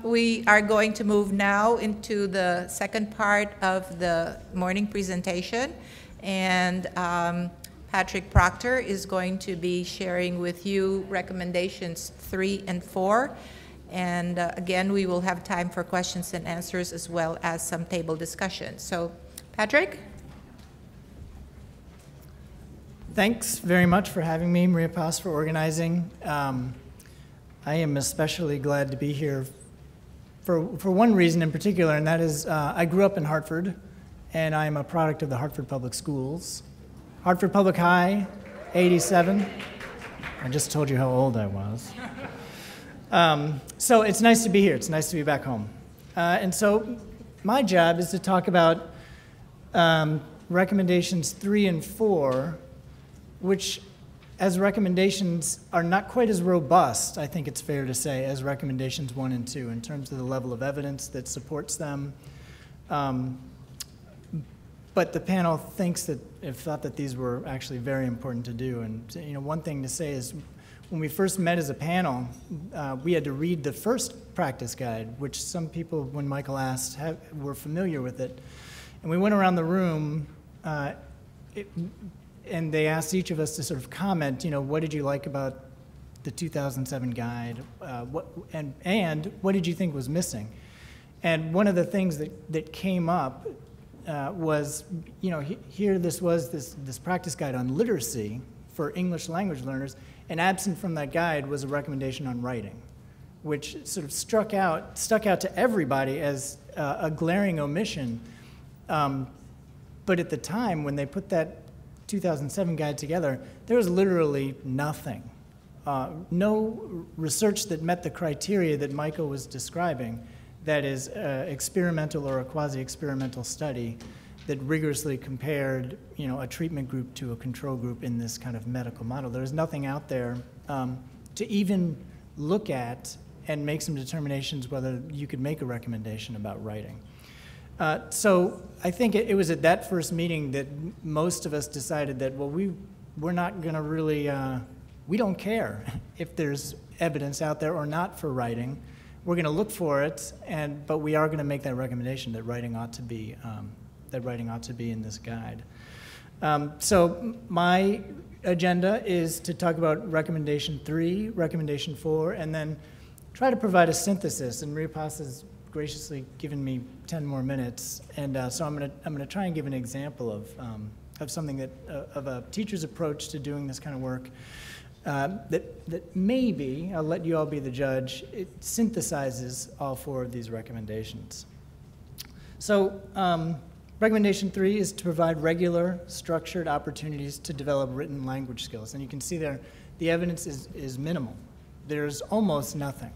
We are going to move now into the second part of the morning presentation, and Patrick Proctor is going to be sharing with you recommendations 3 and 4. And again, we will have time for questions and answers as well as some table discussion. So, Patrick? Thanks very much for having me, Maria Paz, for organizing. I am especially glad to be here for one reason in particular, and that is I grew up in Hartford, and I am a product of the Hartford Public Schools. Hartford Public High, 87. I just told you how old I was. So it's nice to be here. It's nice to be back home. And so my job is to talk about recommendations 3 and 4, which as recommendations are not quite as robust, I think it's fair to say, as recommendations 1 and 2 in terms of the level of evidence that supports them. But the panel thought that these were actually very important to do. And one thing to say is when we first met as a panel, we had to read the first practice guide, which some people, when Michael asked, were familiar with it. And we went around the room and they asked each of us to sort of comment, what did you like about the 2007 guide, and what did you think was missing? And one of the things that came up was, here this was this practice guide on literacy for English language learners, and absent from that guide was a recommendation on writing, which sort of stuck out to everybody as a glaring omission. But at the time, when they put that 2007 guide together, there was literally nothing. No research that met the criteria that Michael was describing, that is experimental or a quasi-experimental study that rigorously compared a treatment group to a control group in this kind of medical model. There was nothing out there to even look at and make some determinations whether you could make a recommendation about writing. So I think it was at that first meeting that most of us decided that, well, we're not going to really, we don't care if there's evidence out there or not for writing. We're going to look for it, but we are going to make that recommendation that writing ought to be in this guide. So my agenda is to talk about recommendation 3, recommendation 4, and then try to provide a synthesis. And Maria Paz has graciously given me 10 more minutes, and so I'm going to try and give an example of something of a teacher's approach to doing this kind of work. That maybe, I'll let you all be the judge, it synthesizes all 4 of these recommendations. So recommendation 3 is to provide regular, structured opportunities to develop written language skills. And you can see there, the evidence is minimal. There's almost nothing.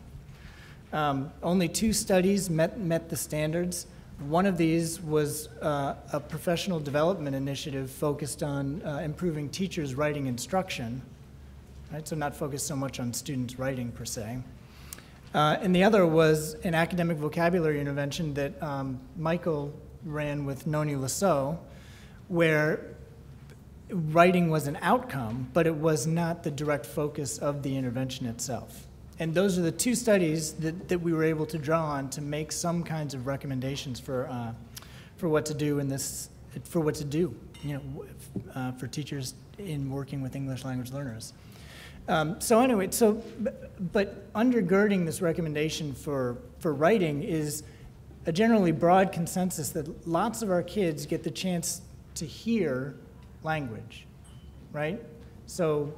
Only 2 studies met the standards. One of these was a professional development initiative focused on improving teachers' writing instruction. Right, so not focused so much on students writing per se. And the other was an academic vocabulary intervention that Michael ran with Noni Lasso, where writing was an outcome, but it was not the direct focus of the intervention itself. And those are the 2 studies that we were able to draw on to make some kinds of recommendations for what to do for teachers in working with English language learners. So anyway, but undergirding this recommendation for writing is a generally broad consensus that lots of our kids get the chance to hear language, right? So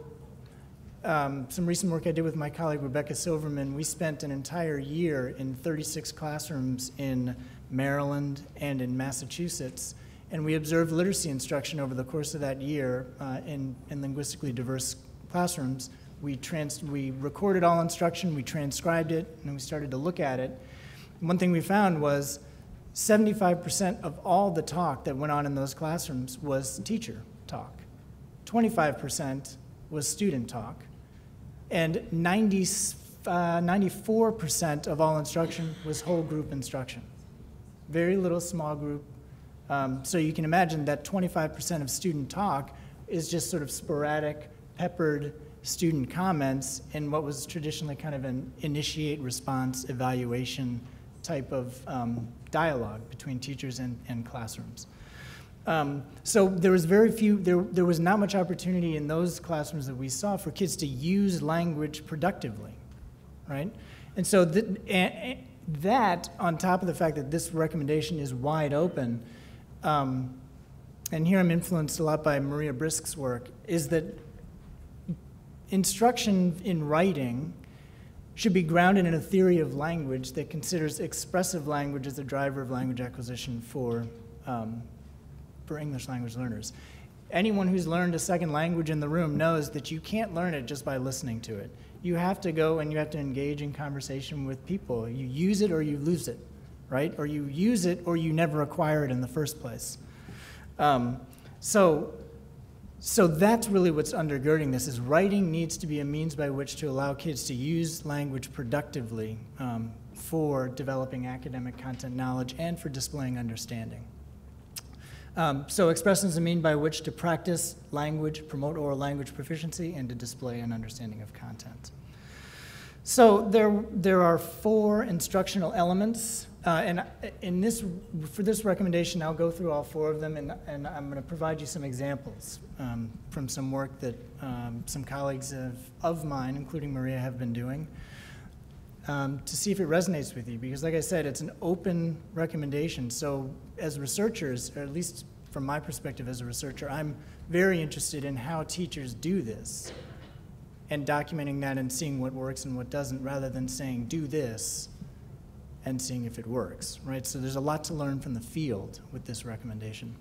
some recent work I did with my colleague Rebecca Silverman, we spent an entire year in 36 classrooms in Maryland and in Massachusetts, and we observed literacy instruction over the course of that year in linguistically diverse classrooms. We recorded all instruction, we transcribed it, and we started to look at it. One thing we found was 75% of all the talk that went on in those classrooms was teacher talk. 25% was student talk. And 94% of all instruction was whole group instruction. Very little small group. So you can imagine that 25% of student talk is just sort of sporadic, peppered student comments in what was traditionally kind of an initiate, response, evaluation type of dialogue between teachers and classrooms. So there was there was not much opportunity in those classrooms that we saw for kids to use language productively, right? And so that, on top of the fact that this recommendation is wide open, and here I'm influenced a lot by Maria Brisk's work, is that instruction in writing should be grounded in a theory of language that considers expressive language as a driver of language acquisition for English language learners. Anyone who's learned a second language in the room knows that you can't learn it just by listening to it. You have to go and you have to engage in conversation with people. You use it or you lose it, right? Or you use it or you never acquire it in the first place. So that's really what's undergirding this, is writing needs to be a means by which to allow kids to use language productively for developing academic content knowledge and for displaying understanding. So expression is a mean by which to practice language, promote oral language proficiency, and to display an understanding of content. So there are 4 instructional elements, and for this recommendation, I'll go through all 4 of them, and I'm going to provide you some examples from some work that some colleagues of mine, including Maria, have been doing, to see if it resonates with you. Because like I said, it's an open recommendation. So as researchers, or at least from my perspective as a researcher, I'm very interested in how teachers do this and documenting that and seeing what works and what doesn't, rather than saying, do this, and seeing if it works, right? So there's a lot to learn from the field with this recommendation.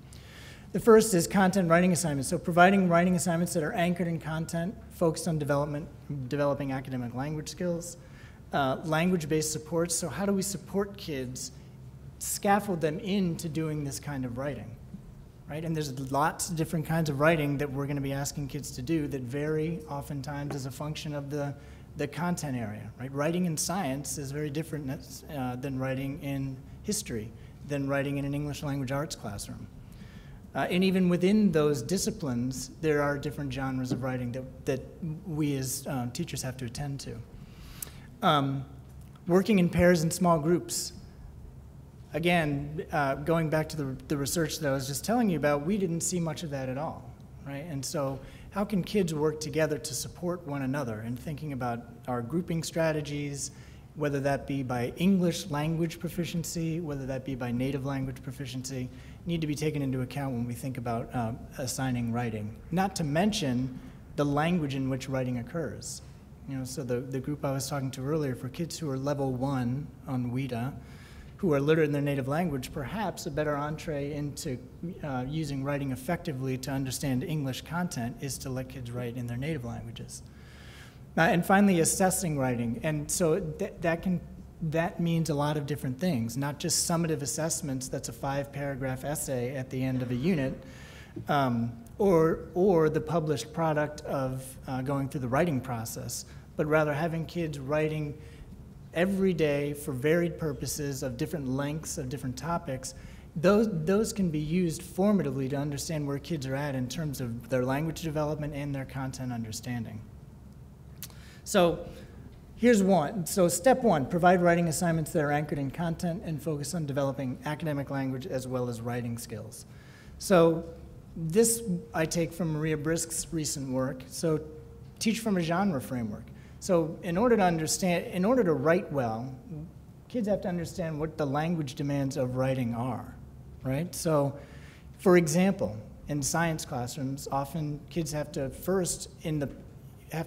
The first is content writing assignments. So providing writing assignments that are anchored in content, focused on developing academic language skills, language-based supports. So how do we support kids, scaffold them into doing this kind of writing, right? And there's lots of different kinds of writing that we're going to be asking kids to do that vary oftentimes as a function of the content area, right? Writing in science is very different than writing in history, than writing in an English language arts classroom. And even within those disciplines, there are different genres of writing that we as teachers have to attend to. Working in pairs and small groups. Again, going back to the research that I was just telling you about, we didn't see much of that at all, right? And so how can kids work together to support one another, and thinking about our grouping strategies, whether that be by English language proficiency, whether that be by native language proficiency, need to be taken into account when we think about assigning writing. Not to mention the language in which writing occurs. You know, so the group I was talking to earlier, for kids who are level 1 on WIDA, who are literate in their native language, perhaps a better entree into using writing effectively to understand English content is to let kids write in their native languages. And finally, assessing writing. And so that means a lot of different things, not just summative assessments, that's a 5-paragraph essay at the end of a unit, or the published product of going through the writing process, but rather having kids writing every day for varied purposes of different lengths, of different topics. Those can be used formatively to understand where kids are at in terms of their language development and their content understanding. So here's one. So step 1, provide writing assignments that are anchored in content and focus on developing academic language as well as writing skills. So this I take from Maria Brisk's recent work. So teach from a genre framework. So in order to write well, kids have to understand what the language demands of writing are, right? So for example, in science classrooms, often kids have to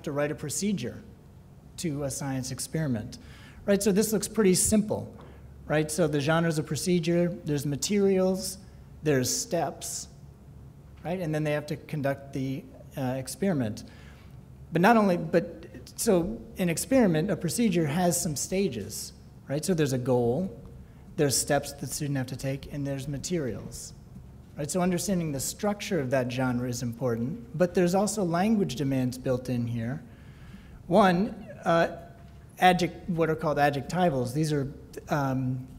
write a procedure to a science experiment, right? So this looks pretty simple, right? So the genres of procedure, there's materials, there's steps, right? And then they have to conduct the experiment. So an experiment, a procedure has some stages, right? So there's a goal, there's steps the student have to take, and there's materials, right? So understanding the structure of that genre is important, but there's also language demands built in here. One, what are called adjectivals. These are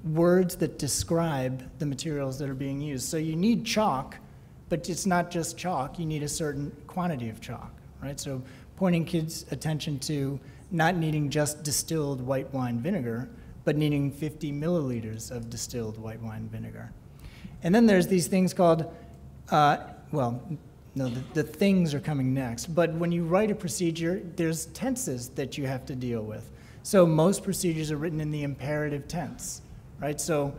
words that describe the materials that are being used. So you need chalk, but it's not just chalk, you need a certain quantity of chalk, right? So pointing kids' attention to not needing just distilled white wine vinegar, but needing 50 milliliters of distilled white wine vinegar. And then there's these things called, the things are coming next. But when you write a procedure, there's tenses that you have to deal with. So most procedures are written in the imperative tense, right? So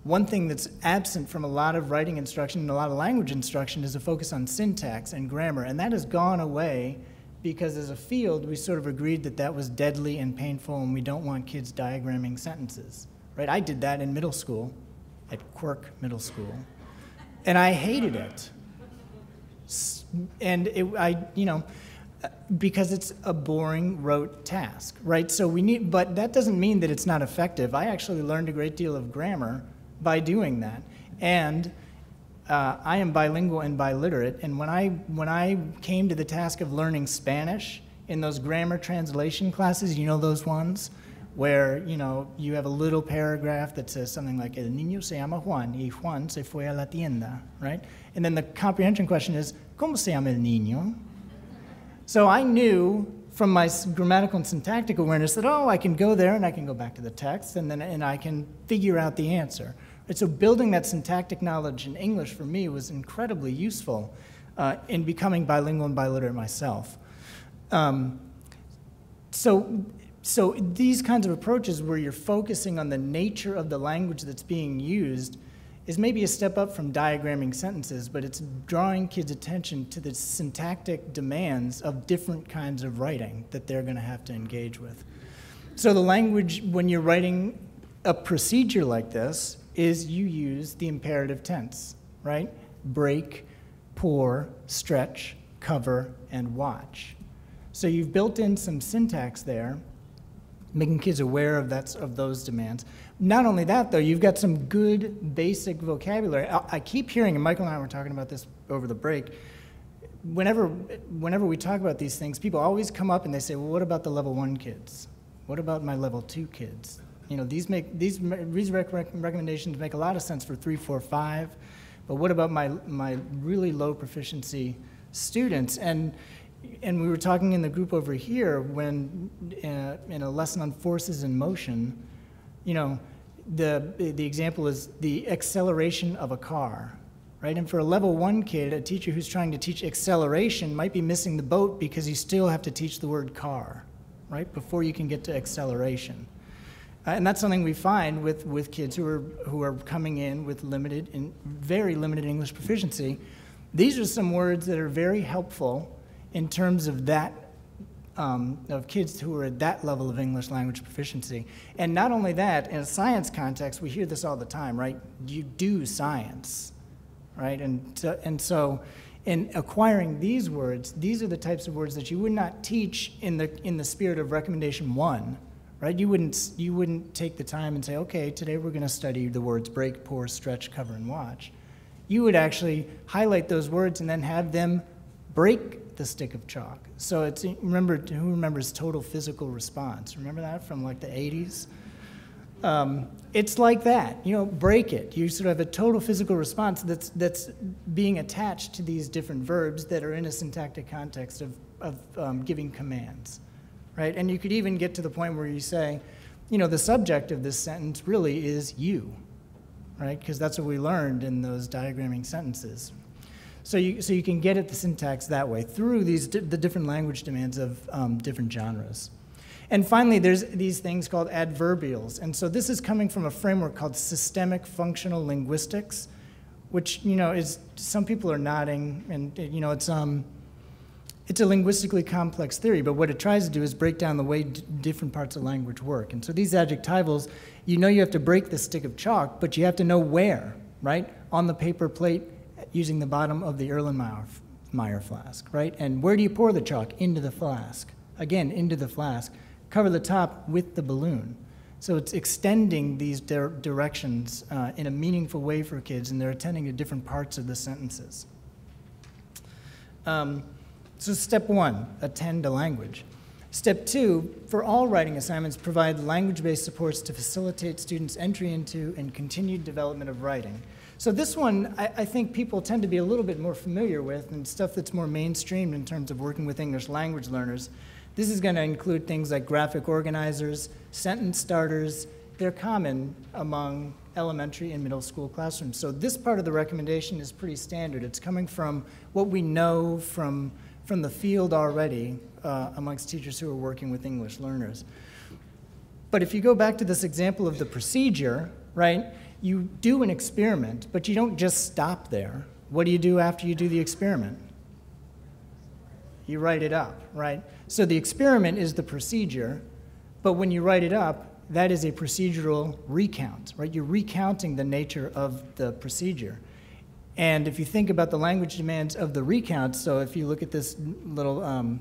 one thing that's absent from a lot of writing instruction and a lot of language instruction is a focus on syntax and grammar, and that has gone away because as a field, we sort of agreed that that was deadly and painful and we don't want kids diagramming sentences, right? I did that in middle school, at Quirk Middle School, and I hated it. And because it's a boring, rote task, right? So but that doesn't mean that it's not effective. I actually learned a great deal of grammar by doing that. And I am bilingual and biliterate, and when I came to the task of learning Spanish in those grammar translation classes, you know those ones where, you have a little paragraph that says something like, El niño se llama Juan, y Juan se fue a la tienda, right? And then the comprehension question is, ¿Cómo se llama el niño? So I knew from my grammatical and syntactic awareness that, I can go there and I can go back to the text and I can figure out the answer. Right, so building that syntactic knowledge in English for me was incredibly useful in becoming bilingual and biliterate myself. So these kinds of approaches where you're focusing on the nature of the language that's being used is maybe a step up from diagramming sentences, but it's drawing kids' attention to the syntactic demands of different kinds of writing that they're going to have to engage with. So the language, when you're writing a procedure like this, is you use the imperative tense, right? Break, pour, stretch, cover, and watch. So you've built in some syntax there, making kids aware of those demands. Not only that, though, you've got some good basic vocabulary. I keep hearing, and Michael and I were talking about this over the break, whenever we talk about these things, people always come up and they say, well, what about the level 1 kids? What about my level 2 kids? These recommendations make a lot of sense for 3, 4, 5, but what about my really low proficiency students? And we were talking in the group over here when in a lesson on forces in motion, the example is the acceleration of a car, right? And for a level 1 kid, a teacher who's trying to teach acceleration might be missing the boat because you still have to teach the word car, right, before you can get to acceleration. And that's something we find with kids who are coming in with very limited English proficiency. These are some words that are very helpful in terms of that, of kids who are at that level of English language proficiency. And not only that, in a science context, we hear this all the time, right? You do science, right? And so in acquiring these words, these are the types of words that you would not teach in the spirit of recommendation 1, right? You wouldn't take the time and say, okay, today we're going to study the words break, pour, stretch, cover, and watch. You would actually highlight those words and then have them break the stick of chalk. So who remembers total physical response? Remember that from like the 80s? It's like that, break it. You sort of have a total physical response that's being attached to these different verbs that are in a syntactic context of giving commands, right? And you could even get to the point where you say, the subject of this sentence really is you, right? Because that's what we learned in those diagramming sentences. So you can get at the syntax that way through the different language demands of different genres. And finally, there's these things called adverbials. And so this is coming from a framework called systemic functional linguistics, which, is, some people are nodding, and, it's a linguistically complex theory, but what it tries to do is break down the way different parts of language work. And so these adjectivals, you have to break the stick of chalk, but you have to know where, right? On the paper plate, using the bottom of the Erlenmeyer flask, right? And where do you pour the chalk? Into the flask. Again, into the flask. Cover the top with the balloon. So it's extending these directions in a meaningful way for kids, and they're attending to different parts of the sentences. So step 1, attend to language. Step 2, for all writing assignments, provide language-based supports to facilitate students' entry into and continued development of writing. So this one, I think people tend to be a little bit more familiar with, and stuff that's more mainstreamed in terms of working with English language learners. This is going to include things like graphic organizers, sentence starters. They're common among elementary and middle school classrooms. So this part of the recommendation is pretty standard. It's coming from what we know from the field already amongst teachers who are working with English learners. But if you go back to this example of the procedure, right, you do an experiment, but you don't just stop there. What do you do after you do the experiment? You write it up, right? So the experiment is the procedure, but when you write it up, that is a procedural recount, right? You're recounting the nature of the procedure. And if you think about the language demands of the recount, so if you look at this little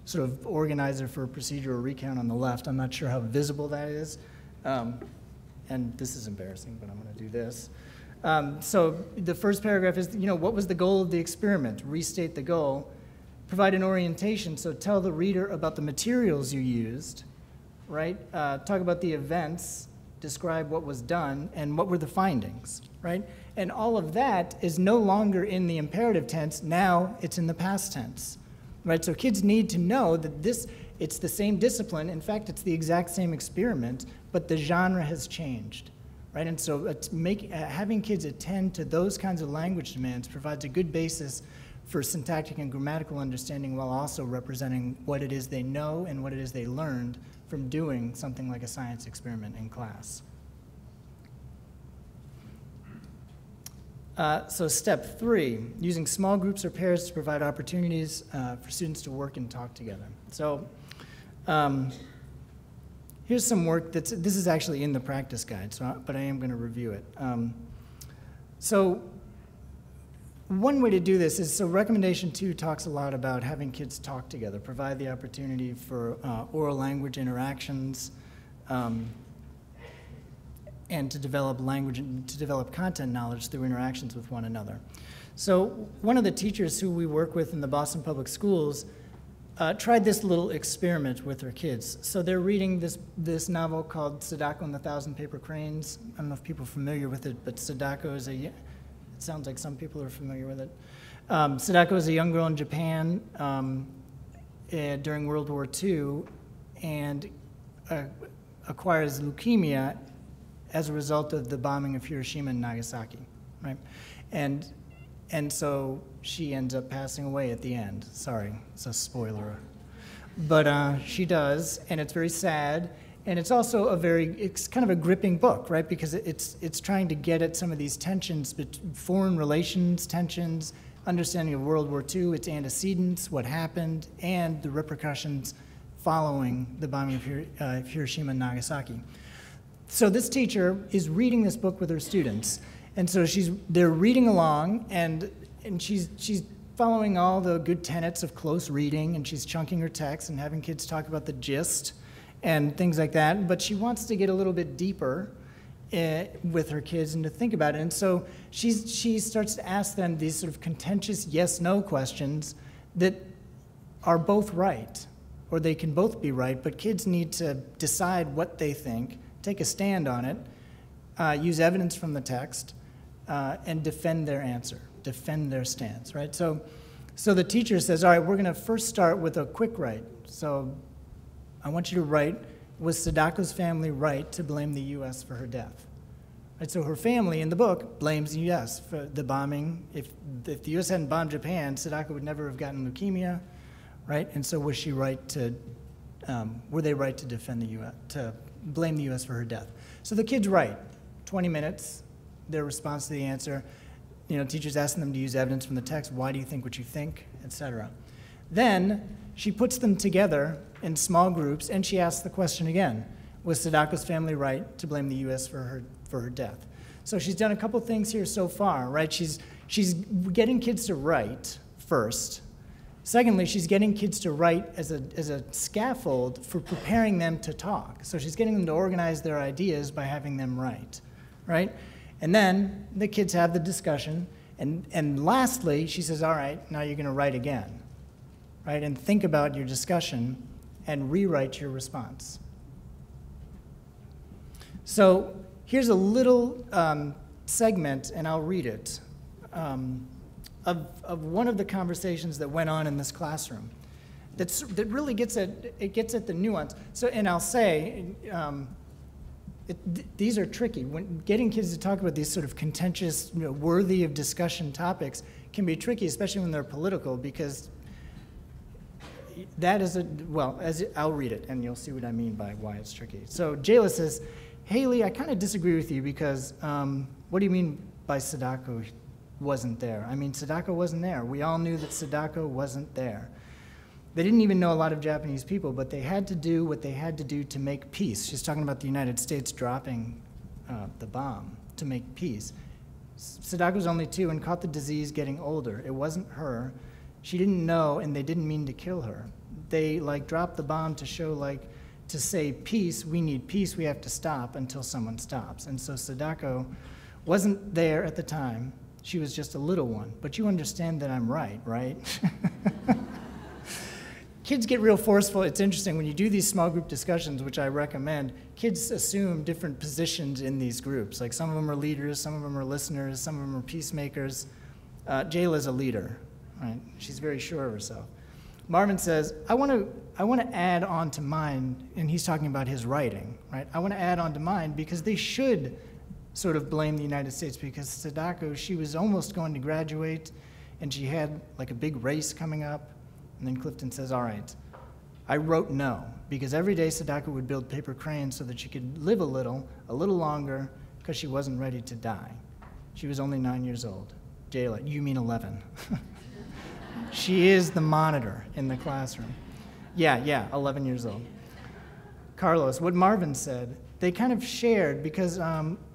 sort of organizer for a procedural recount on the left, I'm not sure how visible that is. And this is embarrassing, but I'm going to do this. So the first paragraph is, what was the goal of the experiment? Restate the goal. Provide an orientation, so tell the reader about the materials you used, right? Talk about the events, describe what was done, and what were the findings, right? And all of that is no longer in the imperative tense. Now it's in the past tense, right? So kids need to know that it's the same discipline. In fact, it's the exact same experiment, but the genre has changed, right? And so having kids attend to those kinds of language demands provides a good basis for syntactic and grammatical understanding while also representing what it is they know and what it is they learned from doing something like a science experiment in class. So step 3, using small groups or pairs to provide opportunities for students to work and talk together. So here's some work this is actually in the practice guide, but I am going to review it. So one way to do this is, so recommendation 2 talks a lot about having kids talk together, provide the opportunity for oral language interactions, and to develop language and to develop content knowledge through interactions with one another. So one of the teachers who we work with in the Boston Public Schools tried this little experiment with her kids. So they're reading this novel called Sadako and the Thousand Paper Cranes. I don't know if people are familiar with it, but Sadako is it sounds like some people are familiar with it. Sadako is a young girl in Japan during World War II and acquires leukemia as a result of the bombing of Hiroshima and Nagasaki, right? And so she ends up passing away at the end. Sorry, it's a spoiler. But she does, and it's very sad. And it's also it's kind of a gripping book, right? Because it's trying to get at some of these tensions, foreign relations tensions, understanding of World War II, its antecedents, what happened, and the repercussions following the bombing of Hiroshima and Nagasaki. So this teacher is reading this book with her students, and so they're reading along, and she's following all the good tenets of close reading, and she's chunking her text and having kids talk about the gist and things like that, but she wants to get a little bit deeper with her kids and to think about it. And so she starts to ask them these sort of contentious yes-no questions that are both right, or they can both be right, but kids need to decide what they think, take a stand on it, use evidence from the text, and defend their answer, defend their stance, right? So the teacher says, all right, we're gonna first start with a quick write. So I want you to write, was Sadako's family right to blame the U.S. for her death? Right, so her family in the book blames the U.S. for the bombing. If the U.S. hadn't bombed Japan, Sadako would never have gotten leukemia, right? And so was she right to, were they right to defend the U.S., to blame the U.S. for her death? So the kids write, 20 minutes, their response to the answer. Teachers asking them to use evidence from the text. Why do you think what you think, etc. Then she puts them together in small groups, and she asks the question again: was Sadako's family right to blame the U.S. for her death? So she's done a couple things here so far, right? She's getting kids to write first. Secondly, she's getting kids to write as a scaffold for preparing them to talk. So she's getting them to organize their ideas by having them write, right? And then the kids have the discussion, and lastly, she says, all right, now you're going to write again, right? And think about your discussion and rewrite your response. So here's a little segment, and I'll read it, of one of the conversations that went on in this classroom. That really gets at the nuance. So, and I'll say, these are tricky. When getting kids to talk about these sort of contentious, worthy of discussion topics can be tricky, especially when they're political, because that is I'll read it, and you'll see what I mean by why it's tricky. So Jayla says, Haley, I kind of disagree with you because what do you mean by Sadako wasn't there? I mean, Sadako wasn't there. We all knew that Sadako wasn't there. They didn't even know a lot of Japanese people, but they had to do what they had to do to make peace. She's talking about the United States dropping the bomb to make peace. Sadako was only 2 and caught the disease getting older. It wasn't her. She didn't know, and they didn't mean to kill her. They dropped the bomb to show to say peace, we need peace, we have to stop until someone stops. And so Sadako wasn't there at the time. She was just a little one. But you understand that I'm right, right? Kids get real forceful. It's interesting, when you do these small group discussions, which I recommend, kids assume different positions in these groups. Like some of them are leaders, some of them are listeners, some of them are peacemakers. Jayla's a leader, right? She's very sure of herself. Marvin says, I want to add on to mine, and he's talking about his writing, right? I want to add on to mine because they should sort of blame the United States, because Sadako, she was almost going to graduate, and she had a big race coming up. And then Clifton says, all right, I wrote no, because every day Sadako would build paper cranes so that she could live a little longer, because she wasn't ready to die. She was only 9 years old. Jayla, you mean 11. She is the monitor in the classroom. Yeah, 11 years old. Carlos, what Marvin said, they kind of shared, because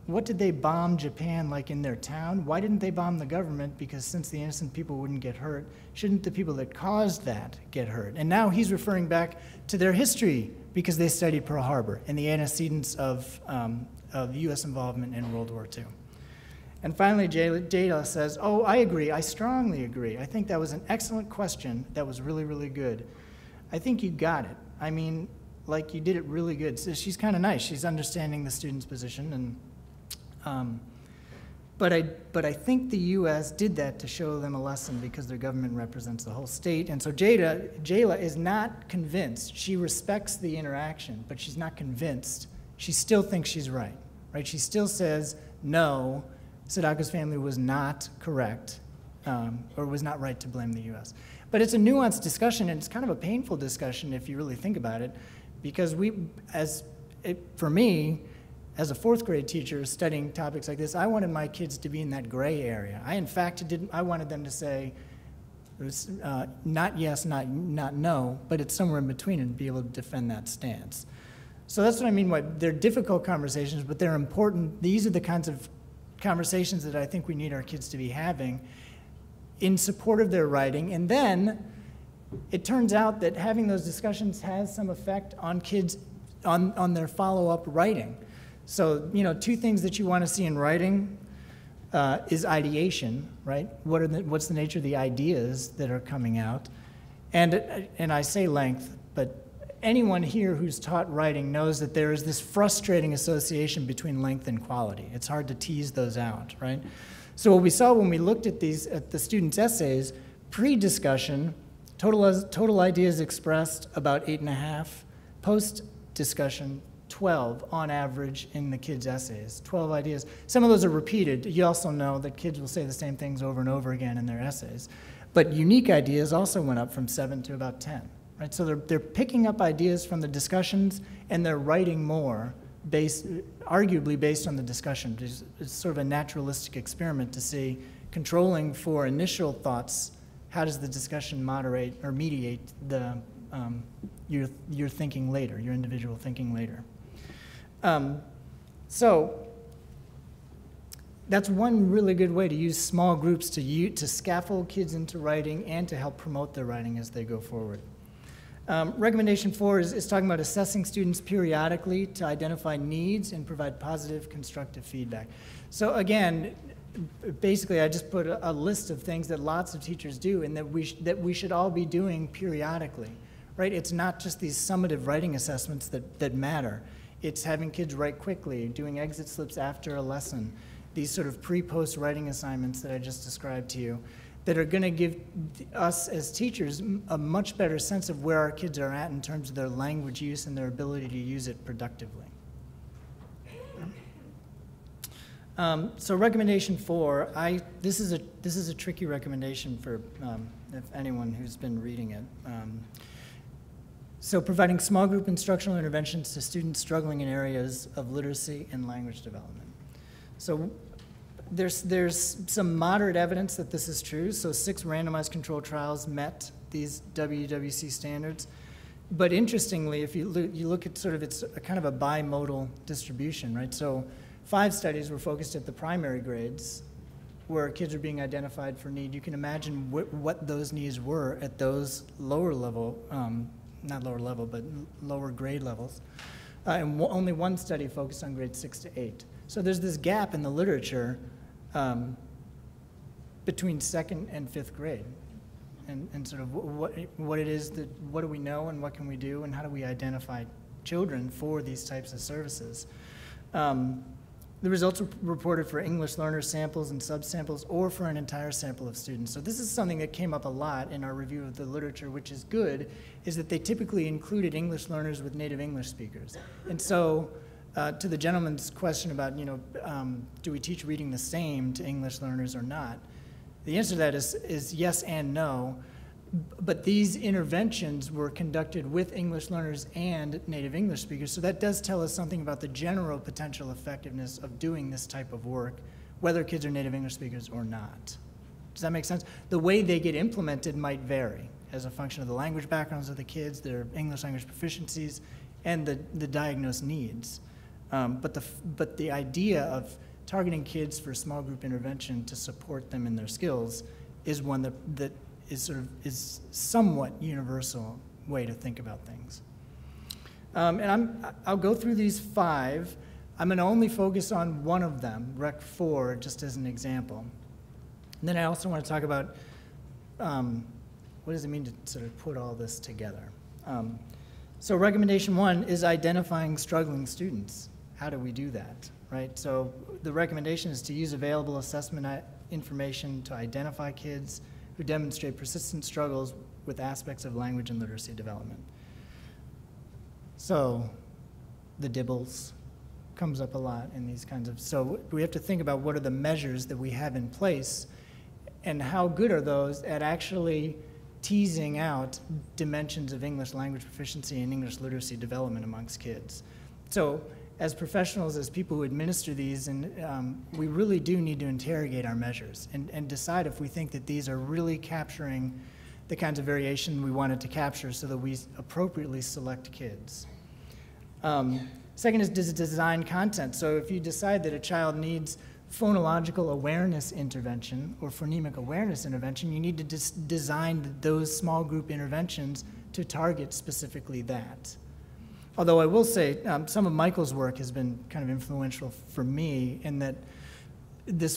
what did they bomb Japan in their town? Why didn't they bomb the government? Because since the innocent people wouldn't get hurt, shouldn't the people that caused that get hurt? And now he's referring back to their history, because they studied Pearl Harbor and the antecedents of U.S. involvement in World War II. And finally, Jada says, oh, I agree. I strongly agree. I think that was an excellent question. That was really, really good. I think you got it. I mean, you did it really good. So she's kind of nice. She's understanding the student's position. And but I think the U.S. did that to show them a lesson, because their government represents the whole state. And so Jayla is not convinced. She respects the interaction, but she's not convinced. She still thinks she's right? She still says, no, Sadako's family was not correct, or was not right to blame the U.S. But it's a nuanced discussion, and it's kind of a painful discussion if you really think about it, because for me, as a 4th grade teacher studying topics like this, I wanted my kids to be in that gray area. I wanted them to say, not yes, not no, but it's somewhere in between, and be able to defend that stance. So that's what I mean by they're difficult conversations, but they're important. These are the kinds of conversations that I think we need our kids to be having in support of their writing. And then it turns out that having those discussions has some effect on kids on their follow-up writing. So, 2 things that you want to see in writing is ideation, right? What's the nature of the ideas that are coming out? And I say length, but anyone here who's taught writing knows that there is this frustrating association between length and quality. It's hard to tease those out, right? So what we saw when we looked at the students' essays, pre-discussion, total ideas expressed about 8.5, post-discussion, 12 on average in the kids' essays, 12 ideas. Some of those are repeated. You also know that kids will say the same things over and over again in their essays. But unique ideas also went up from 7 to about 10, right? So they're picking up ideas from the discussions, and they're writing more, arguably based on the discussion. It's sort of a naturalistic experiment to see, controlling for initial thoughts, how does the discussion moderate or mediate your thinking later, your individual thinking later. So that's one really good way to use small groups to scaffold kids into writing and to help promote their writing as they go forward. Recommendation 4 is talking about assessing students periodically to identify needs and provide positive, constructive feedback. So again, basically I just put a list of things that lots of teachers do and that we should all be doing periodically, right? It's not just these summative writing assessments that matter. It's having kids write quickly, doing exit slips after a lesson, these sort of pre-post writing assignments that I just described to you, that are going to give us as teachers a much better sense of where our kids are at in terms of their language use and their ability to use it productively. So recommendation 4, this is a tricky recommendation for if anyone who's been reading it. So providing small group instructional interventions to students struggling in areas of literacy and language development. So there's some moderate evidence that this is true. So 6 randomized controlled trials met these WWC standards. But interestingly, if you look at sort of, it's a kind of a bimodal distribution, right? So 5 studies were focused at the primary grades where kids are being identified for need. You can imagine what those needs were at those lower level, not lower level, but lower grade levels. And only 1 study focused on grades 6 to 8. So there's this gap in the literature between 2nd and 5th grade, and sort of what it is that, what do we know and what can we do and how do we identify children for these types of services. The results were reported for English learner samples and subsamples or for an entire sample of students. So this is something that came up a lot in our review of the literature, which is good, is that they typically included English learners with native English speakers. And so to the gentleman's question about, do we teach reading the same to English learners or not? The answer to that is yes and no. But these interventions were conducted with English learners and native English speakers, so that does tell us something about the general potential effectiveness of doing this type of work, whether kids are native English speakers or not. Does that make sense? The way they get implemented might vary as a function of the language backgrounds of the kids, their English language proficiencies, and the diagnosed needs. But the idea of targeting kids for small group intervention to support them in their skills is one that is somewhat universal way to think about things. And I'll go through these 5. I'm going to only focus on one of them, Rec 4, just as an example. And then I also want to talk about what does it mean to sort of put all this together. So recommendation 1 is identifying struggling students. How do we do that, right? So the recommendation is to use available assessment information to identify kids who demonstrate persistent struggles with aspects of language and literacy development. So the DIBELS comes up a lot in these kinds of, so we have to think about what are the measures that we have in place and how good are those at actually teasing out dimensions of English language proficiency and English literacy development amongst kids. So as professionals, as people who administer these, and we really do need to interrogate our measures and decide if we think that these are really capturing the kinds of variation we wanted to capture so that we appropriately select kids. Second is design content. So if you decide that a child needs phonological awareness intervention or phonemic awareness intervention, you need to design those small group interventions to target specifically that. Although I will say some of Michael's work has been kind of influential for me in that this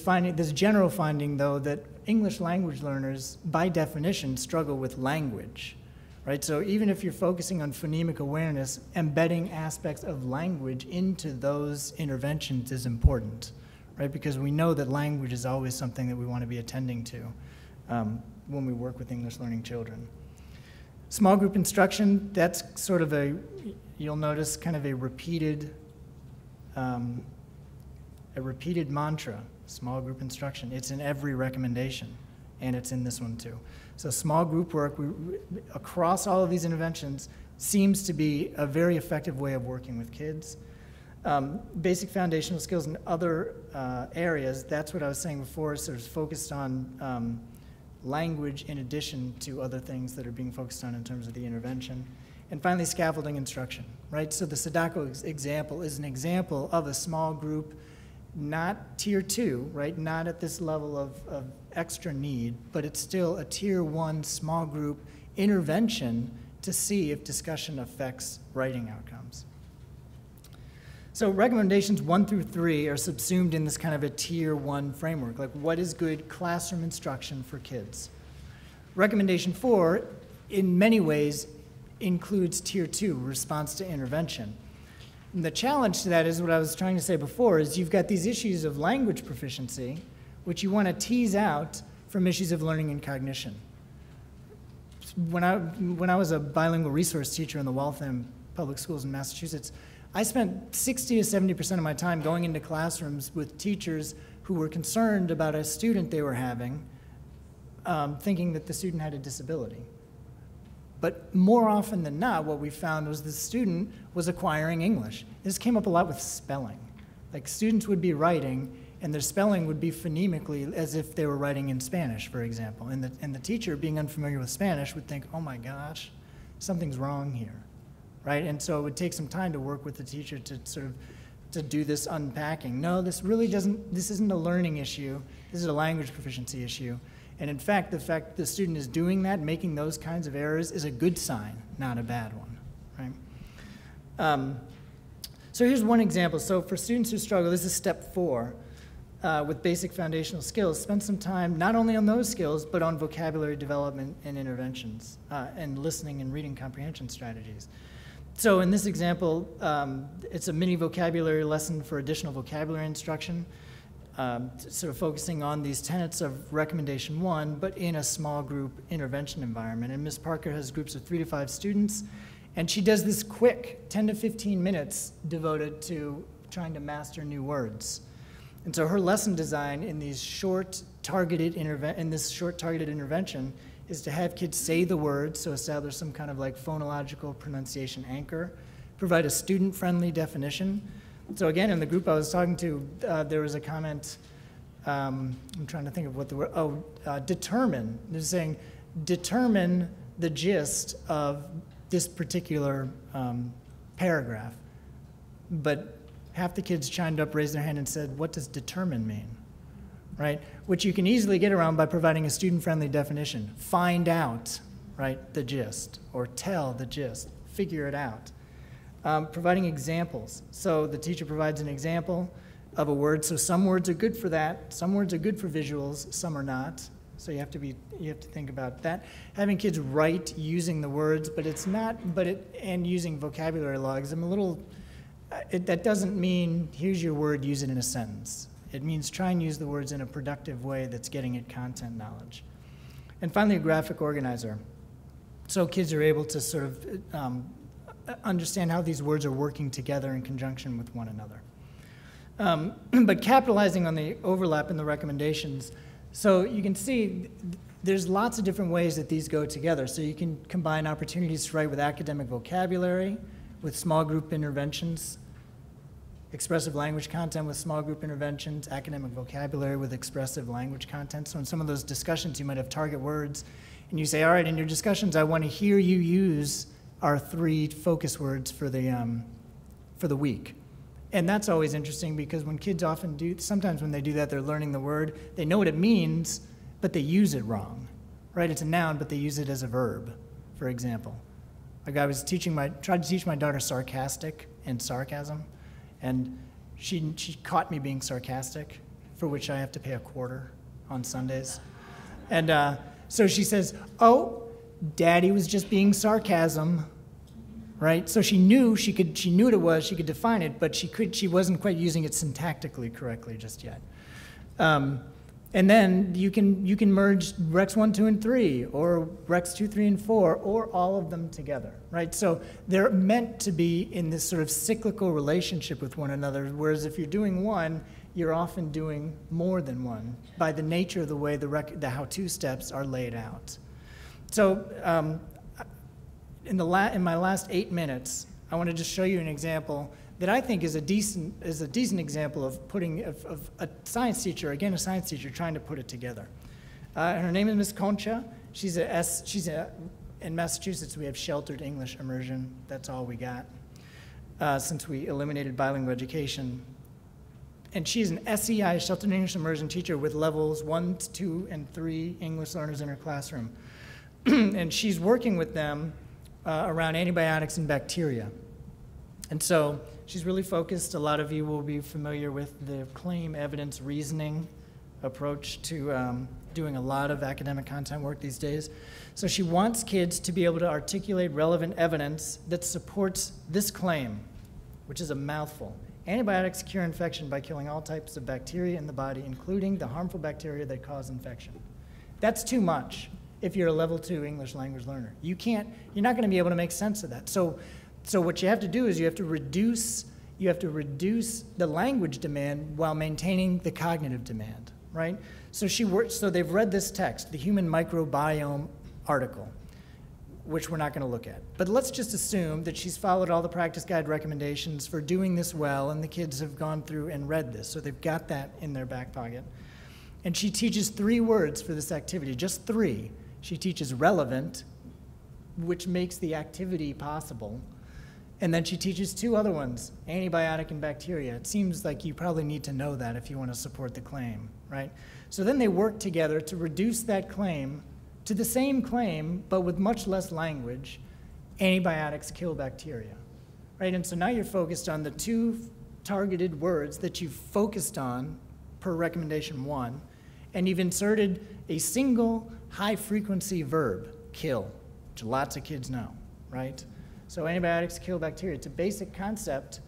general finding, though, that English language learners, by definition, struggle with language, right? So even if you're focusing on phonemic awareness, embedding aspects of language into those interventions is important, right? Because we know that language is always something that we want to be attending to when we work with English learning children. Small group instruction, that's sort of you'll notice kind of a repeated mantra, small group instruction. It's in every recommendation, and it's in this one too. So small group work across all of these interventions seems to be a very effective way of working with kids. Basic foundational skills in other areas, that's what I was saying before, sort of focused on language in addition to other things that are being focused on in terms of the intervention. And finally, scaffolding instruction, right? So the Sadako example is an example of a small group, not tier 2, right? Not at this level of extra need, but it's still a tier 1 small group intervention to see if discussion affects writing outcomes. So recommendations 1 through 3 are subsumed in this kind of a tier 1 framework, like what is good classroom instruction for kids. Recommendation 4, in many ways, includes tier 2, response to intervention. And the challenge to that is what I was trying to say before, is you've got these issues of language proficiency, which you want to tease out from issues of learning and cognition. When I was a bilingual resource teacher in the Waltham Public Schools in Massachusetts, I spent 60 to 70% of my time going into classrooms with teachers who were concerned about a student they were having, thinking that the student had a disability. But more often than not, what we found was the student was acquiring English. This came up a lot with spelling. Like, students would be writing, and their spelling would be phonemically as if they were writing in Spanish, for example. And the teacher, being unfamiliar with Spanish, would think, oh my gosh, something's wrong here, right? And so it would take some time to work with the teacher to sort of to do this unpacking. No, this isn't a learning issue. This is a language proficiency issue. And in fact, the fact the student is doing that, making those kinds of errors, is a good sign, not a bad one, right? So here's one example. So for students who struggle, this is step 4, with basic foundational skills. Spend some time not only on those skills, but on vocabulary development and interventions, and listening and reading comprehension strategies. So in this example, it's a mini vocabulary lesson for additional vocabulary instruction, sort of focusing on these tenets of recommendation 1, but in a small group intervention environment. And Ms. Parker has groups of 3 to 5 students, and she does this quick 10 to 15 minutes devoted to trying to master new words. And so her lesson design in these short targeted intervention is to have kids say the words, so establish some kind of like phonological pronunciation anchor, provide a student-friendly definition. So again, in the group I was talking to, there was a comment, I'm trying to think of what the word, determine. They're saying, determine the gist of this particular paragraph. But half the kids chimed up, raised their hand, and said, what does determine mean? Right? Which you can easily get around by providing a student-friendly definition. Find out, right, the gist, or tell the gist, figure it out. Providing examples. So the teacher provides an example of a word. So some words are good for that. Some words are good for visuals. Some are not. So you have to think about that. Having kids write using the words, but it's not. And using vocabulary logs. I'm a little. That doesn't mean here's your word, use it in a sentence. It means try and use the words in a productive way that's getting at content knowledge. And finally, a graphic organizer. So kids are able to sort of understand how these words are working together in conjunction with one another. But capitalizing on the overlap in the recommendations, so you can see there's lots of different ways that these go together. So you can combine opportunities to write with academic vocabulary, with small group interventions, expressive language content with small group interventions, academic vocabulary with expressive language content. So in some of those discussions, you might have target words, and you say, all right, in your discussions, I want to hear you use our 3 focus words for the week. And that's always interesting because when kids sometimes when they do that, they're learning the word, they know what it means, but they use it wrong, right? It's a noun, but they use it as a verb, for example. Like I was tried to teach my daughter sarcastic and sarcasm, and she caught me being sarcastic, for which I have to pay $0.25 on Sundays. And so she says, oh, Daddy was just being sarcasm, right? So she knew what it was, she could define it, but she wasn't quite using it syntactically correctly just yet. And then you can merge Recs 1, 2, and 3, or Recs 2, 3, and 4, or all of them together, right? So they're meant to be in this sort of cyclical relationship with one another, whereas if you're doing one, you're often doing more than one by the nature of the way the how-to steps are laid out. So in my last 8 minutes, I want to just show you an example that I think is a decent example of of a science teacher, again a science teacher, trying to put it together. Her name is Ms. Concha. In Massachusetts we have sheltered English immersion. That's all we got since we eliminated bilingual education. And she's an SEI, sheltered English immersion teacher, with levels 1, 2, and 3 English learners in her classroom. And she's working with them around antibiotics and bacteria. And so she's really focused. A lot of you will be familiar with the claim, evidence, reasoning approach to doing a lot of academic content work these days. So she wants kids to be able to articulate relevant evidence that supports this claim. which is a mouthful. Antibiotics cure infection by killing all types of bacteria in the body, including the harmful bacteria that cause infection. That's too much if you're a level 2 English language learner. You're not going to be able to make sense of that. So what you have to do is you have to reduce the language demand while maintaining the cognitive demand, right? So they've read this text, the Human Microbiome article, which we're not going to look at. But let's just assume that she's followed all the practice guide recommendations for doing this well, and the kids have gone through and read this, so they've got that in their back pocket. And she teaches 3 words for this activity, just 3. She teaches relevant, which makes the activity possible. And then she teaches 2 other ones, antibiotic and bacteria. It seems like you probably need to know that if you want to support the claim, right? So then they work together to reduce that claim to the same claim, but with much less language. Antibiotics kill bacteria, right? And so now you're focused on the 2 targeted words that you've focused on per recommendation 1, and you've inserted a single high-frequency verb, kill, which lots of kids know, right? So antibiotics kill bacteria. It's a basic concept,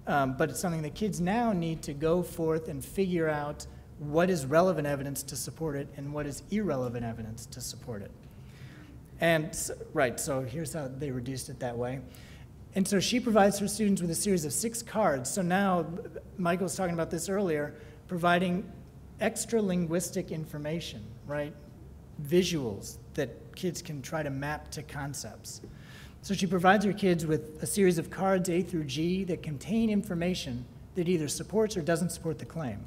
but it's something that kids now need to go forth and figure out what is relevant evidence to support it and what is irrelevant evidence to support it. And so here's how they reduced it that way. And so she provides her students with a series of 6 cards. So now, Michael was talking about this earlier, providing extra linguistic information, right? Visuals that kids can try to map to concepts. So she provides her kids with a series of cards A through G that contain information that either supports or doesn't support the claim.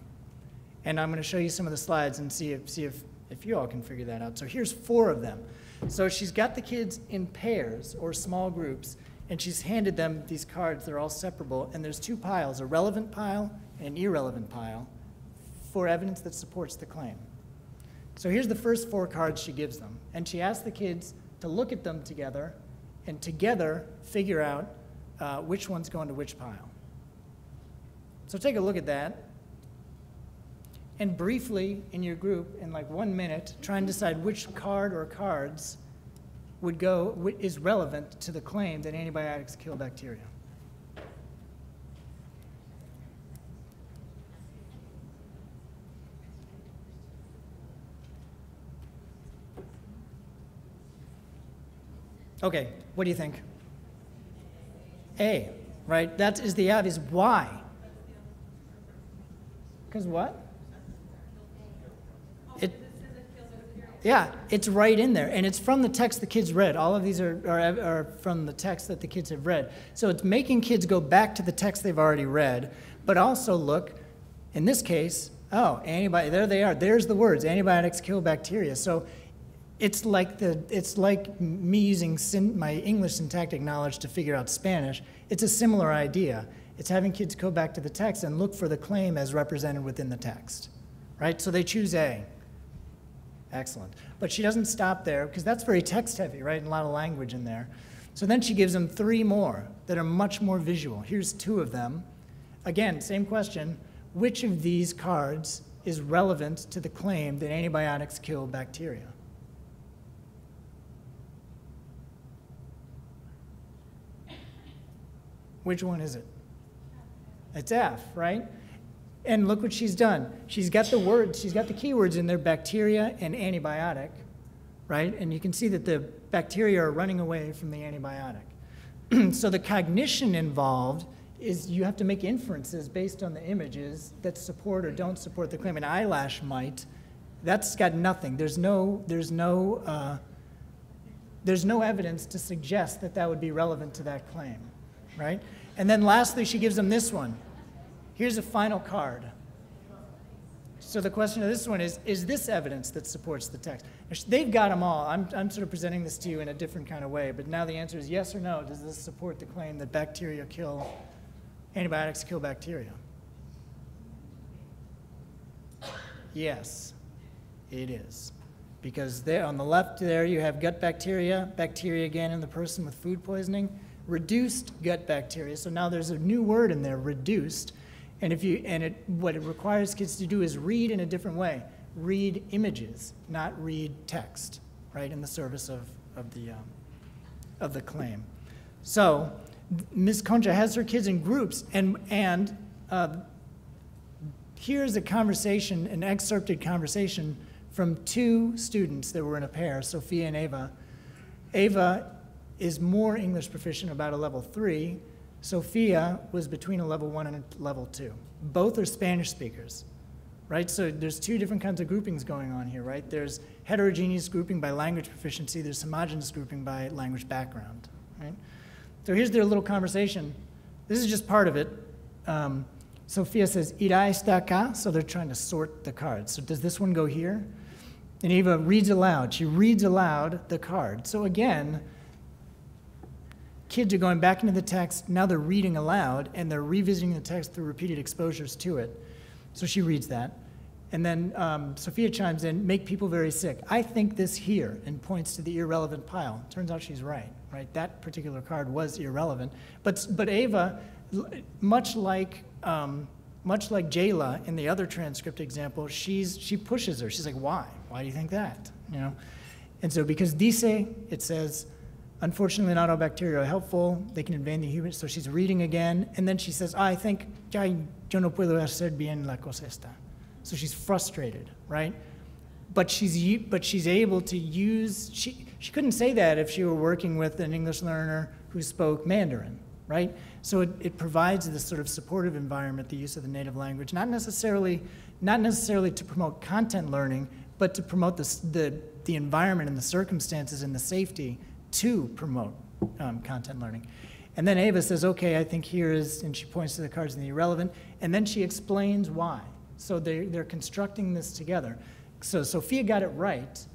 And I'm going to show you some of the slides and see if you all can figure that out. So here's 4 of them. So she's got the kids in pairs or small groups, and she's handed them these cards. They're all separable, and there's 2 piles, a relevant pile and an irrelevant pile, for evidence that supports the claim. So here's the first 4 cards she gives them, and she asks the kids to look at them together and together figure out which one's going to which pile. So take a look at that. And briefly, in your group, in like 1 minute, try and decide which card or cards is relevant to the claim that antibiotics kill bacteria. Okay, what do you think? A, right? That is the obvious. Why? Because what? Yeah, it's right in there, and it's from the text the kids read. All of these are from the text that the kids have read. So it's making kids go back to the text they've already read, but also look, in this case, there they are. There's the words, antibiotics kill bacteria. So it's like me using my English syntactic knowledge to figure out Spanish. It's a similar idea. It's having kids go back to the text and look for the claim as represented within the text, right? So they choose A. Excellent. But she doesn't stop there, because that's very text heavy, right? And a lot of language in there. So then she gives them 3 more that are much more visual. Here's 2 of them. Again, same question. Which of these cards is relevant to the claim that antibiotics kill bacteria? Which one is it? It's F, right? And look what she's done. She's got the words, she's got the keywords in there, bacteria and antibiotic, right? And you can see that the bacteria are running away from the antibiotic. So the cognition involved is you have to make inferences based on the images that support or don't support the claim. An eyelash mite, that's got nothing. There's no evidence to suggest that that would be relevant to that claim, right? And then lastly, she gives them this one. Here's a final card. So the question of this one is this evidence that supports the text? They've got them all. I'm sort of presenting this to you in a different kind of way, but now the answer is yes or no. Does this support the claim that antibiotics kill bacteria? Yes, it is. Because there on the left there you have gut bacteria again in the person with food poisoning, reduced gut bacteria. So now there's a new word in there, reduced. And what it requires kids to do is read in a different way. Read images, not read text, right, in the service of the claim. So Ms. Concha has her kids in groups, and here's a conversation, an excerpted conversation from two students that were in a pair, Sophia and Ava. Ava is more English proficient, about a level 3. Sophia was between a level 1 and a level 2. Both are Spanish speakers, right? So there's two different kinds of groupings going on here, right? There's heterogeneous grouping by language proficiency. There's homogeneous grouping by language background, right? So here's their little conversation. This is just part of it. Sophia says, "Irá está acá," so they're trying to sort the cards. So does this one go here? And Eva reads aloud. She reads aloud the card. So again, kids are going back into the text. Now they're reading aloud, and they're revisiting the text through repeated exposures to it. So she reads that. And then Sophia chimes in, "Make people very sick. I think this here," and points to the irrelevant pile. Turns out she's right? That particular card was irrelevant. But Ava, much like Jayla in the other transcript example, she pushes her. She's like, "Why? Why do you think that?" And so because dice, it says, "Unfortunately, not all bacteria are helpful. They can invade the human." So she's reading again, and then she says, "I think yo no puedo hacer bien la cosa esta." So she's frustrated, right? But she's able to use, she couldn't say that if she were working with an English learner who spoke Mandarin, right? So it provides this sort of supportive environment, the use of the native language, not necessarily to promote content learning, but to promote the environment and the circumstances and the safety to promote content learning. And then Ava says, "Okay, I think here is," and she points to the cards in the irrelevant, and then she explains why. So they're constructing this together. So Sophia got it right,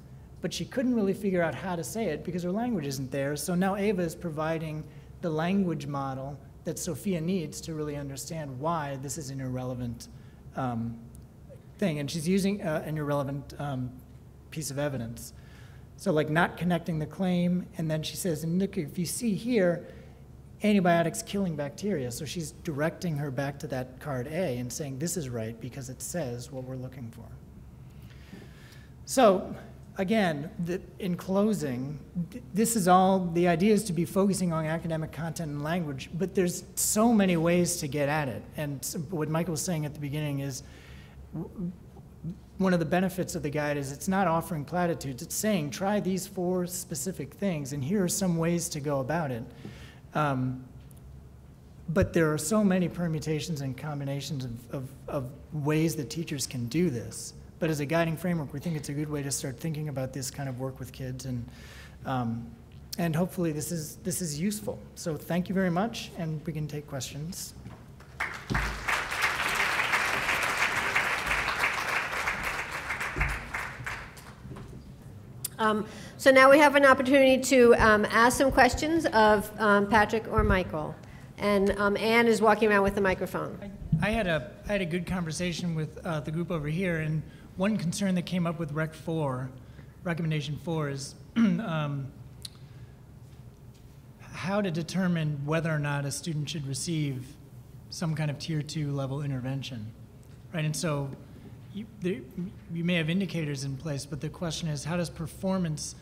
but she couldn't really figure out how to say it because her language isn't there. So now Ava is providing the language model that Sophia needs to really understand why this is an irrelevant thing. And she's using an irrelevant piece of evidence. So like not connecting the claim, and then she says, "And look, if you see here, antibiotics killing bacteria." So she's directing her back to that card A and saying this is right because it says what we're looking for. So again, in closing, this is all, the idea is to be focusing on academic content and language, but there's so many ways to get at it. And what Michael was saying at the beginning is one of the benefits of the guide is it's not offering platitudes. It's saying try these 4 specific things, and here are some ways to go about it. But there are so many permutations and combinations of ways that teachers can do this. But as a guiding framework, we think it's a good way to start thinking about this kind of work with kids, and hopefully this is useful. So thank you very much, and we can take questions. So now we have an opportunity to ask some questions of Patrick or Michael. And Anne is walking around with the microphone. I had a good conversation with the group over here, and one concern that came up with recommendation 4 is how to determine whether or not a student should receive some kind of tier 2 level intervention, right? And so you may have indicators in place, but the question is, how does performance,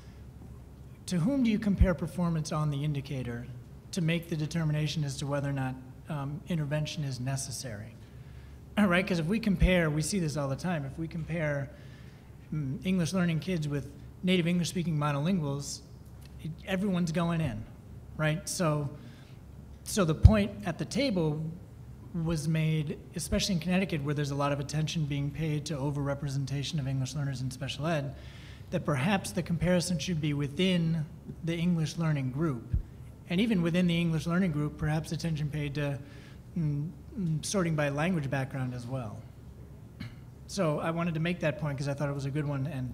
to whom do you compare performance on the indicator to make the determination as to whether or not intervention is necessary, right? Because if we compare, we see this all the time, if we compare English learning kids with native English speaking monolinguals, everyone's going in, right? So the point at the table was made, especially in Connecticut, where there's a lot of attention being paid to overrepresentation of English learners in special ed, that perhaps the comparison should be within the English learning group. And even within the English learning group, perhaps attention paid to sorting by language background as well. So I wanted to make that point because I thought it was a good one, and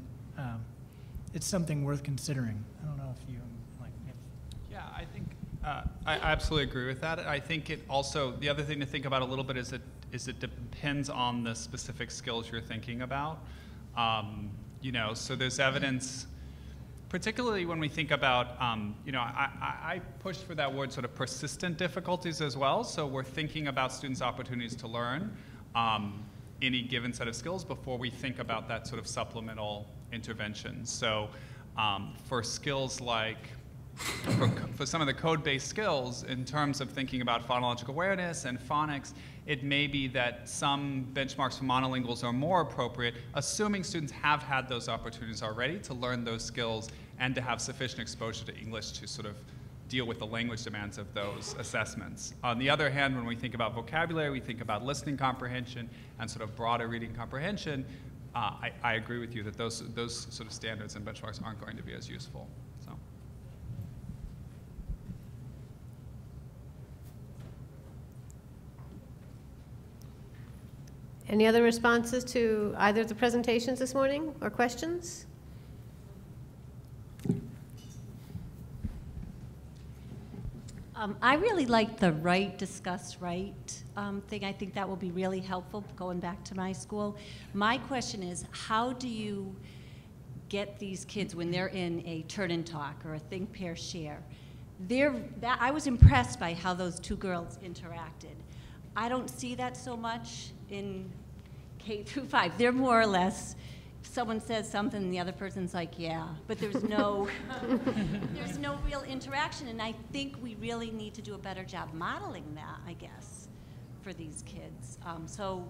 it's something worth considering. I don't know if you like it. Yeah, I think I absolutely agree with that. I think it also, the other thing to think about a little bit is it depends on the specific skills you're thinking about. You know, so there's evidence, particularly when we think about, you know, I pushed for that word sort of persistent difficulties as well. So we're thinking about students' opportunities to learn any given set of skills before we think about that sort of supplemental intervention. So for skills like for some of the code-based skills in terms of thinking about phonological awareness and phonics, it may be that some benchmarks for monolinguals are more appropriate, assuming students have had those opportunities already to learn those skills and to have sufficient exposure to English to sort of deal with the language demands of those assessments. On the other hand, when we think about vocabulary, we think about listening comprehension and sort of broader reading comprehension. I agree with you that those sort of standards and benchmarks aren't going to be as useful. So. Any other responses to either of the presentations this morning or questions? I really like the write, discuss, write thing. I think that will be really helpful going back to my school. My question is, how do you get these kids when they're in a turn and talk or a think, pair, share? I was impressed by how those two girls interacted. I don't see that so much in K through 5. They're more or less, someone says something and the other person's like, yeah, but there's no, there's no real interaction, and I think we really need to do a better job modeling that, I guess, for these kids. So,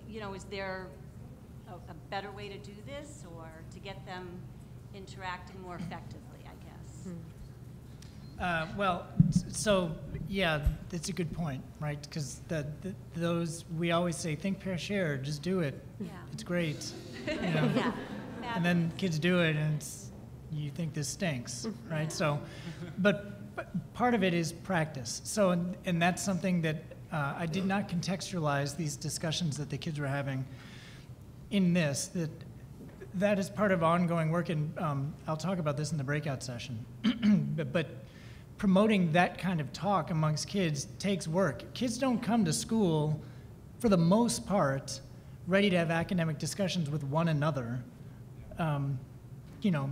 you know, is there a better way to do this, or to get them interacting more effectively, I guess? Well, so yeah, that's a good point, right? Because those, we always say, think, pair, share, just do it. Yeah. It's great. You know? Yeah. And then kids do it, and you think this stinks, right? So, but part of it is practice. So, and that's something that I did not contextualize these discussions that the kids were having in this, that is part of ongoing work, and I'll talk about this in the breakout session. but promoting that kind of talk amongst kids takes work. Kids don't come to school, for the most part, ready to have academic discussions with one another, you know,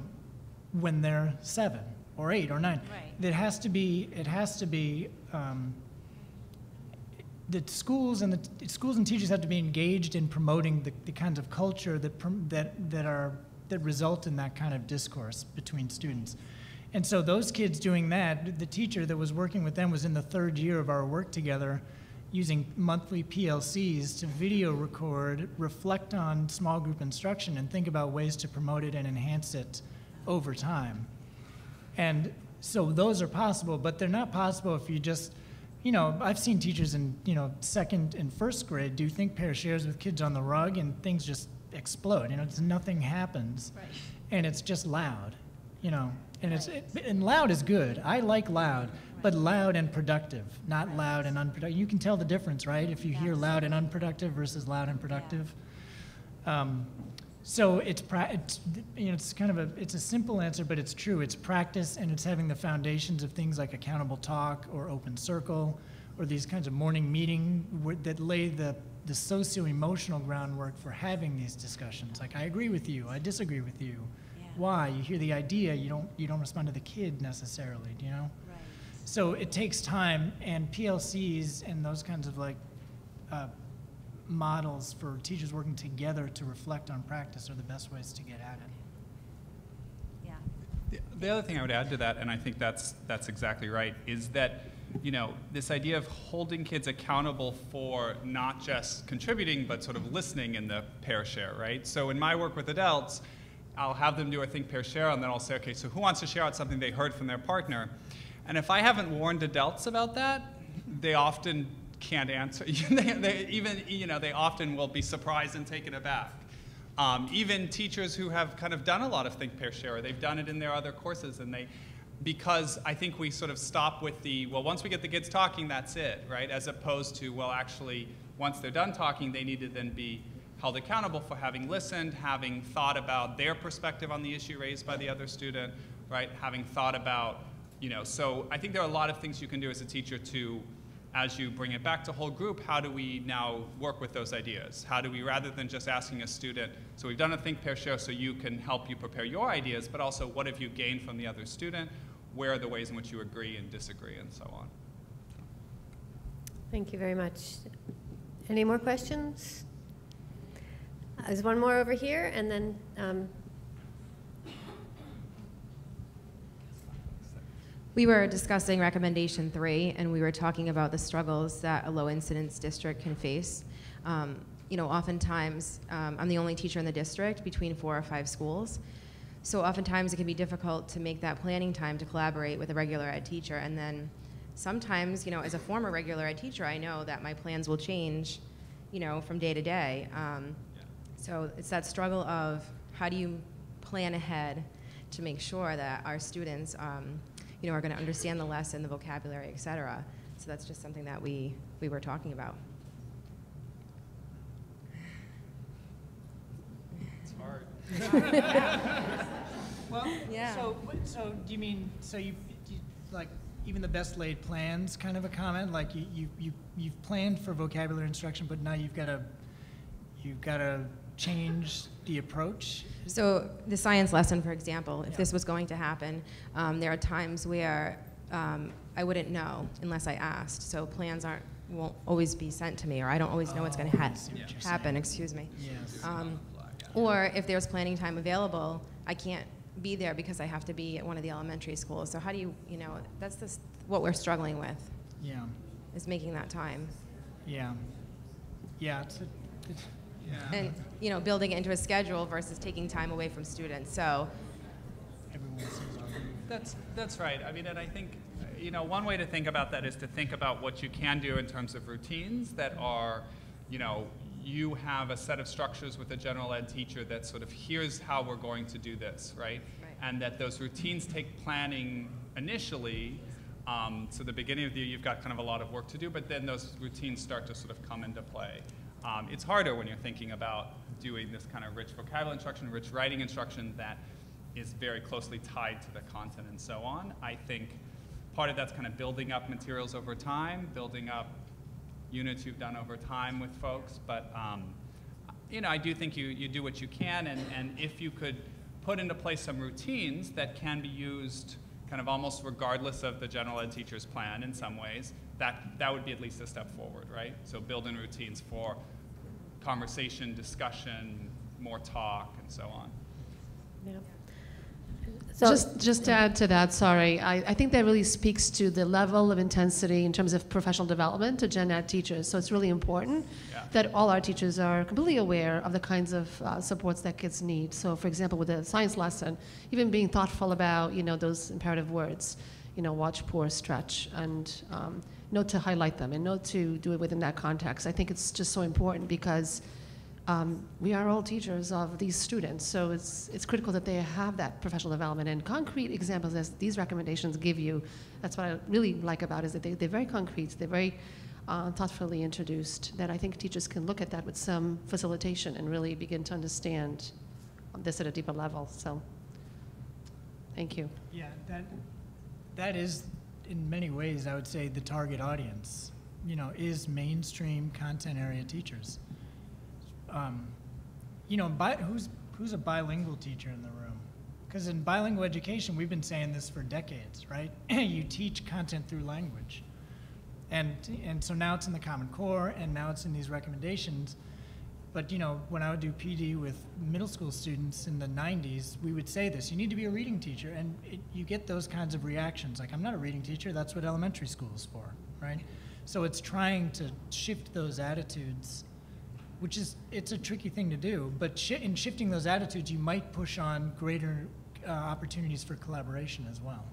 when they're 7 or 8 or 9. Right. It has to be the schools and teachers have to be engaged in promoting the kinds of culture that result in that kind of discourse between students. And so those kids doing that, the teacher that was working with them was in the 3rd year of our work together, using monthly PLCs to video record, reflect on small group instruction, and think about ways to promote it and enhance it over time. And so those are possible, but they're not possible if you just, you know, I've seen teachers in, you know, 2nd and 1st grade do think, pair, shares with kids on the rug, and things just explode. You know, nothing happens, Right. And it's just loud, you know. And and loud is good. I like loud, but loud and productive, not loud and unproductive. You can tell the difference, right? If you hear loud and unproductive versus loud and productive. So it's you know, it's kind of it's a simple answer, but it's true. It's practice, and it's having the foundations of things like accountable talk or open circle, or these kinds of morning meeting that lay the socio-emotional groundwork for having these discussions. Like, I agree with you, I disagree with you. Yeah. Why? You hear the idea, you don't respond to the kid necessarily, do you know? Right. So it takes time, and PLCs and those kinds of like models for teachers working together to reflect on practice are the best ways to get at it. Yeah. The other thing I would add to that, and I think that's exactly right, is that, you know, this idea of holding kids accountable for not just contributing, but sort of listening in the pair share, right? So in my work with adults, I'll have them do a think, pair, share, and then I'll say, okay, so who wants to share out something they heard from their partner? And if I haven't warned adults about that, they often can't answer. They often will be surprised and taken aback. Even teachers who have kind of done a lot of think, pair, share, or they've done it in their other courses, and because I think we sort of stop with well, once we get the kids talking, that's it, right? As opposed to, well, actually, once they're done talking, they need to then be held accountable for having listened, having thought about their perspective on the issue raised by the other student, right? Having thought about, so I think there are a lot of things you can do as a teacher to, as you bring it back to whole group, how do we now work with those ideas? How do we, rather than just asking a student, so we've done a think, pair, share, so you can help you prepare your ideas, but also what have you gained from the other student? Where are the ways in which you agree and disagree, and so on? Thank you very much. Any more questions? There's one more over here, and then We were discussing recommendation 3, and we were talking about the struggles that a low incidence district can face. You know, oftentimes, I'm the only teacher in the district between 4 or 5 schools. So oftentimes it can be difficult to make that planning time to collaborate with a regular ed teacher. And then sometimes, you know, as a former regular ed teacher, I know that my plans will change, you know, from day to day. So it's that struggle of how do you plan ahead to make sure that our students, you know, are going to understand the lesson, the vocabulary, et cetera. So that's just something that we were talking about. It's hard. Well, Yeah. so do you mean, so you like, even the best laid plans kind of a comment? Like you've planned for vocabulary instruction, but now you've got to change the approach? So the science lesson, for example, if this was going to happen, there are times where I wouldn't know unless I asked. So plans won't always be sent to me, or I don't always know what's going to happen. Excuse me. Yes. Or if there's planning time available, I can't be there because I have to be at one of the elementary schools. So how do you know, that's what we're struggling with, Yeah. is making that time. Yeah. Yeah. And, you know, building it into a schedule versus taking time away from students. So Everyone says That's right. I mean, and I think, you know, one way to think about that is to think about what you can do in terms of routines that are, you know, you have a set of structures with a general ed teacher that sort of, here's how we're going to do this, right? And that those routines take planning initially. So the beginning of the year, you've got kind of a lot of work to do, but then those routines start to sort of come into play. It's harder when you're thinking about doing this kind of rich vocabulary instruction, rich writing instruction that is very closely tied to the content and so on. I think part of that's kind of building up materials over time, building up units you've done over time with folks, but you know, I do think you do what you can, and if you could put into place some routines that can be used kind of almost regardless of the general ed teacher's plan in some ways, that would be at least a step forward, right? So build in routines for conversation, discussion, more talk, and so on. Yeah. So, Just to add to that, sorry, I think that really speaks to the level of intensity in terms of professional development to gen ed teachers. So it's really important that all our teachers are completely aware of the kinds of supports that kids need. So for example, with the science lesson, even being thoughtful about, you know, those imperative words, you know, watch, pour, stretch, and know to highlight them and know to do it within that context. I think it's just so important because we are all teachers of these students, so it's critical that they have that professional development and concrete examples as these recommendations give you. That's what I really like about it, is that they're very concrete, they're very thoughtfully introduced, that I think teachers can look at that with some facilitation and really begin to understand this at a deeper level. So, thank you. Yeah, that is, in many ways, I would say the target audience, you know, is mainstream content area teachers. You know, who's a bilingual teacher in the room? Because in bilingual education, we've been saying this for decades, right? You teach content through language. And so now it's in the Common Core, and now it's in these recommendations. But, you know, when I would do PD with middle school students in the 90s, we would say this: you need to be a reading teacher. And you get those kinds of reactions, like, I'm not a reading teacher, that's what elementary school is for, right? So it's trying to shift those attitudes, which is, it's a tricky thing to do, but in shifting those attitudes, you might push on greater opportunities for collaboration as well.